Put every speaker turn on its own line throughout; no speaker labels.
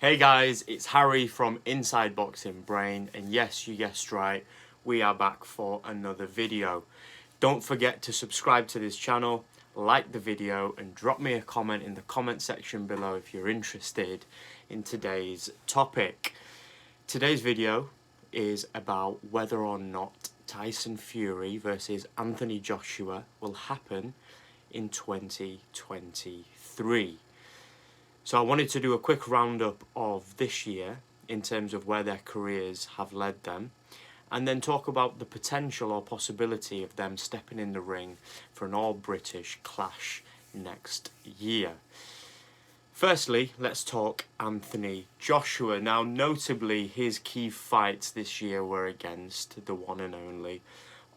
Hey guys, it's Harry from Inside Boxing Brain, and yes, you guessed right, we are back for another video. Don't forget to subscribe to this channel, like the video, and drop me a comment in the comment section below if you're interested in today's topic. Today's video is about whether or not Tyson Fury versus Anthony Joshua will happen in 2023. So I wanted to do a quick roundup of this year in terms of where their careers have led them, and then talk about the potential or possibility of them stepping in the ring for an all-British clash next year. Firstly, let's talk Anthony Joshua. Now, notably, his key fights this year were against the one and only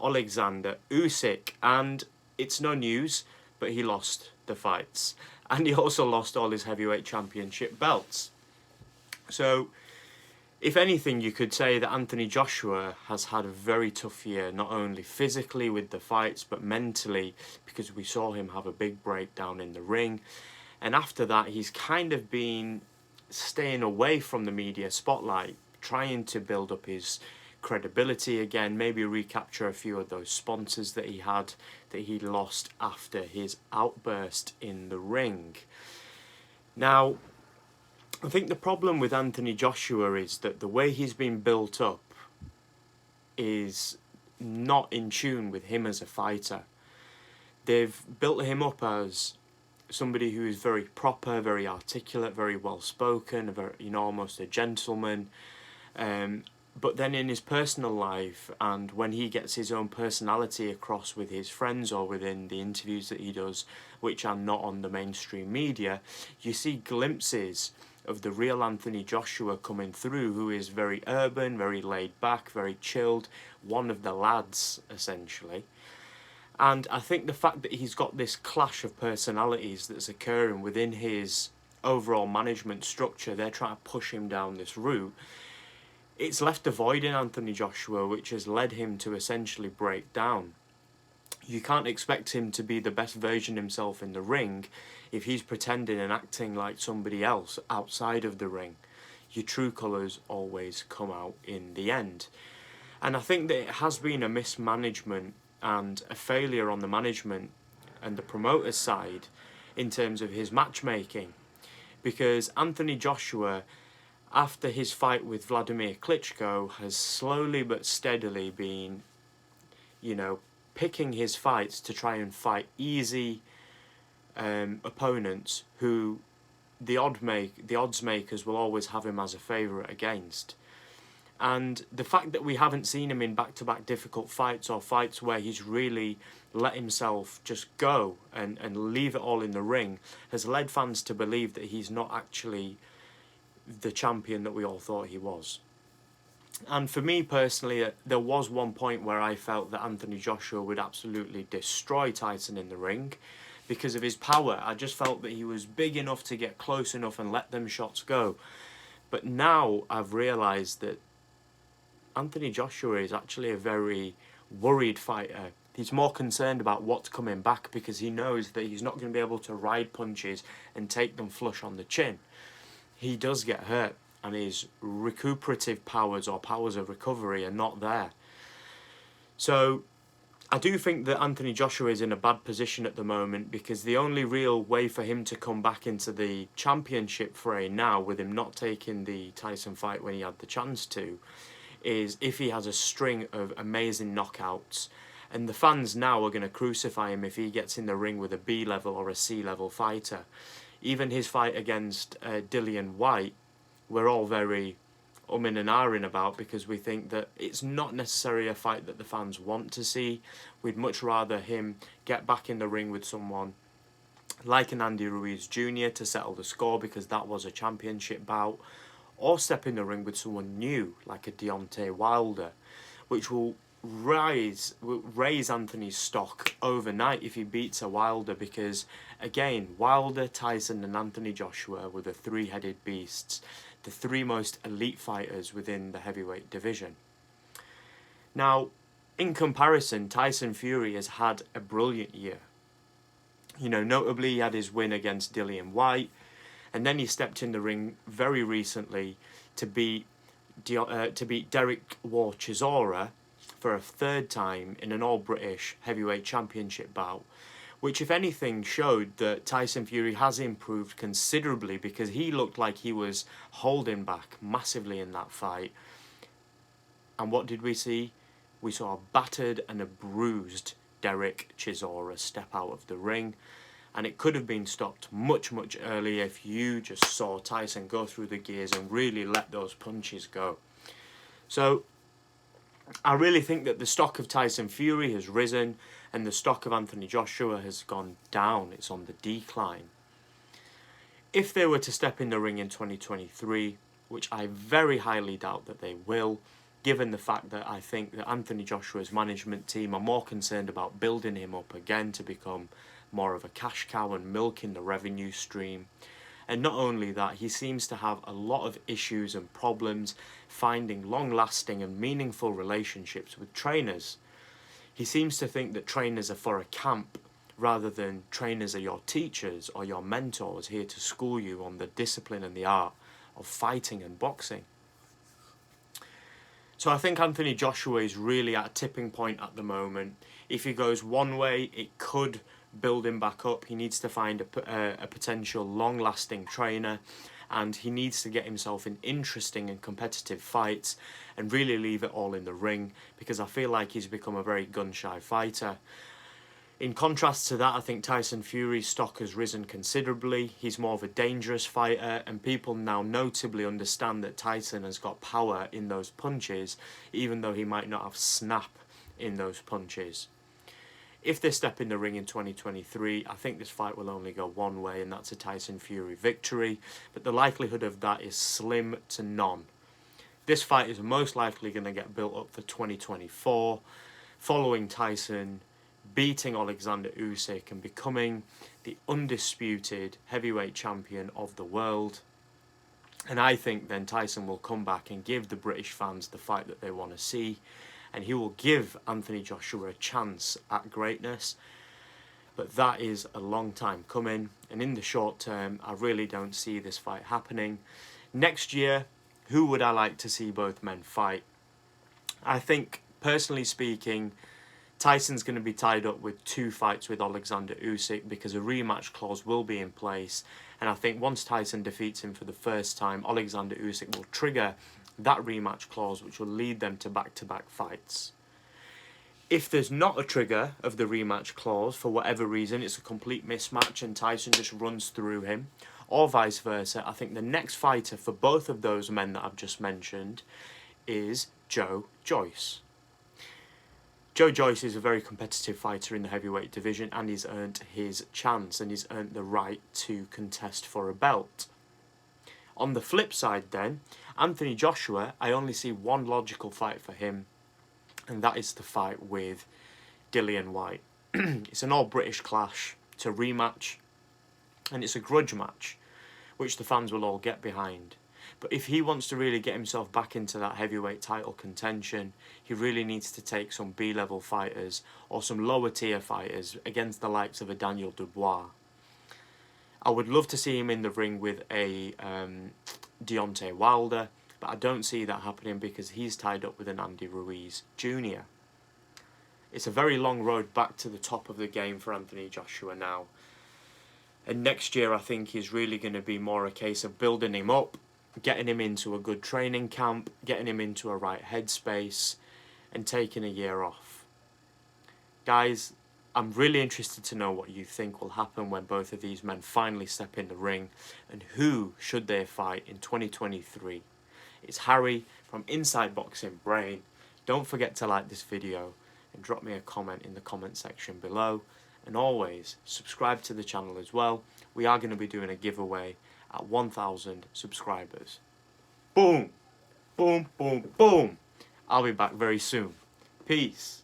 Alexander Usyk, and it's no news, but he lost the fights. And he also lost all his heavyweight championship belts. So, if anything, you could say that Anthony Joshua has had a very tough year, not only physically with the fights, but mentally, because we saw him have a big breakdown in the ring. And after that, he's kind of been staying away from the media spotlight, trying to build up his credibility again, maybe recapture a few of those sponsors that he had, that he lost after his outburst in the ring. Now, I think the problem with Anthony Joshua is that the way he's been built up is not in tune with him as a fighter. They've built him up as somebody who is very proper, very articulate, very well spoken, almost a gentleman. But then in his personal life, and when he gets his own personality across with his friends or within the interviews that he does, which are not on the mainstream media, you see glimpses of the real Anthony Joshua coming through, who is very urban, very laid back, very chilled, one of the lads, essentially. And I think the fact that he's got this clash of personalities that's occurring within his overall management structure, they're trying to push him down this route. It's left a void in Anthony Joshua, which has led him to essentially break down. You can't expect him to be the best version himself in the ring if he's pretending and acting like somebody else outside of the ring. Your true colours always come out in the end. And I think that it has been a mismanagement and a failure on the management and the promoter's side in terms of his matchmaking. Because Anthony Joshua, after his fight with Vladimir Klitschko, has slowly but steadily been, picking his fights to try and fight easy opponents who the odds makers will always have him as a favourite against. And the fact that we haven't seen him in back-to-back difficult fights, or fights where he's really let himself just go and leave it all in the ring, has led fans to believe that he's not actually the champion that we all thought he was. And for me personally, there was one point where I felt that Anthony Joshua would absolutely destroy Tyson in the ring because of his power. I just felt that he was big enough to get close enough and let them shots go. But now I've realised that Anthony Joshua is actually a very worried fighter. He's more concerned about what's coming back because he knows that he's not going to be able to ride punches and take them flush on the chin. He does get hurt, and his recuperative powers or powers of recovery are not there. So I do think that Anthony Joshua is in a bad position at the moment, because the only real way for him to come back into the championship fray now, with him not taking the Tyson fight when he had the chance to, is if he has a string of amazing knockouts. And the fans now are going to crucify him if he gets in the ring with a B-level or a C-level fighter. Even his fight against Dillian White, we're all very in and ahhing about, because we think that it's not necessarily a fight that the fans want to see. We'd much rather him get back in the ring with someone like an Andy Ruiz Jr. to settle the score, because that was a championship bout, or step in the ring with someone new like a Deontay Wilder, which will raise Anthony's stock overnight if he beats a Wilder, because again, Wilder, Tyson and Anthony Joshua were the three-headed beasts, the three most elite fighters within the heavyweight division. Now, in comparison, Tyson Fury has had a brilliant year. Notably he had his win against Dillian White, And then he stepped in the ring very recently to beat Derek Chisora for a third time in an all-British heavyweight championship bout, which if anything showed that Tyson Fury has improved considerably, because he looked like he was holding back massively in that fight. And what did we see? We saw a battered and a bruised Derek Chisora step out of the ring, and it could have been stopped much, much earlier if you just saw Tyson go through the gears and really let those punches go. So I really think that the stock of Tyson Fury has risen and the stock of Anthony Joshua has gone down. It's on the decline. If they were to step in the ring in 2023, which I very highly doubt that they will, given the fact that I think that Anthony Joshua's management team are more concerned about building him up again to become more of a cash cow and milking the revenue stream. And not only that, he seems to have a lot of issues and problems finding long-lasting and meaningful relationships with trainers. He seems to think that trainers are for a camp, rather than trainers are your teachers or your mentors here to school you on the discipline and the art of fighting and boxing. So I think Anthony Joshua is really at a tipping point at the moment. If he goes one way, it could build him back up. He needs to find a potential long-lasting trainer, and he needs to get himself in interesting and competitive fights and really leave it all in the ring, because I feel like he's become a very gun-shy fighter. In contrast to that, I think Tyson Fury's stock has risen considerably. He's more of a dangerous fighter, and people now notably understand that Tyson has got power in those punches, even though he might not have snap in those punches. If they step in the ring in 2023, I think this fight will only go one way, and that's a Tyson Fury victory, but the likelihood of that is slim to none. This fight is most likely going to get built up for 2024, following Tyson beating Alexander Usyk and becoming the undisputed heavyweight champion of the world. And I think then Tyson will come back and give the British fans the fight that they want to see, and he will give Anthony Joshua a chance at greatness. But that is a long time coming, and in the short term, I really don't see this fight happening. Next year, who would I like to see both men fight? I think, personally speaking, Tyson's going to be tied up with 2 fights with Alexander Usyk, because a rematch clause will be in place, and I think once Tyson defeats him for the first time, Alexander Usyk will trigger that rematch clause, which will lead them to back-to-back fights. If there's not a trigger of the rematch clause, for whatever reason, it's a complete mismatch and Tyson just runs through him, or vice versa, I think the next fighter for both of those men that I've just mentioned is Joe Joyce. Joe Joyce is a very competitive fighter in the heavyweight division, and he's earned his chance and he's earned the right to contest for a belt. On the flip side then, Anthony Joshua, I only see one logical fight for him, and that is the fight with Dillian Whyte. It's an all-British clash, it's a rematch, and it's a grudge match, which the fans will all get behind. But if he wants to really get himself back into that heavyweight title contention, he really needs to take some B-level fighters or some lower tier fighters against the likes of a Daniel Dubois. I would love to see him in the ring with a Deontay Wilder, but I don't see that happening because he's tied up with an Andy Ruiz Jr. It's a very long road back to the top of the game for Anthony Joshua now. And next year I think is really going to be more a case of building him up, getting him into a good training camp, getting him into a right headspace, and taking a year off. Guys, I'm really interested to know what you think will happen when both of these men finally step in the ring, and who should they fight in 2023. It's Harry from Inside Boxing Brain. Don't forget to like this video and drop me a comment in the comment section below. And always subscribe to the channel as well. We are going to be doing a giveaway at 1,000 subscribers. Boom, boom, boom, boom. I'll be back very soon. Peace.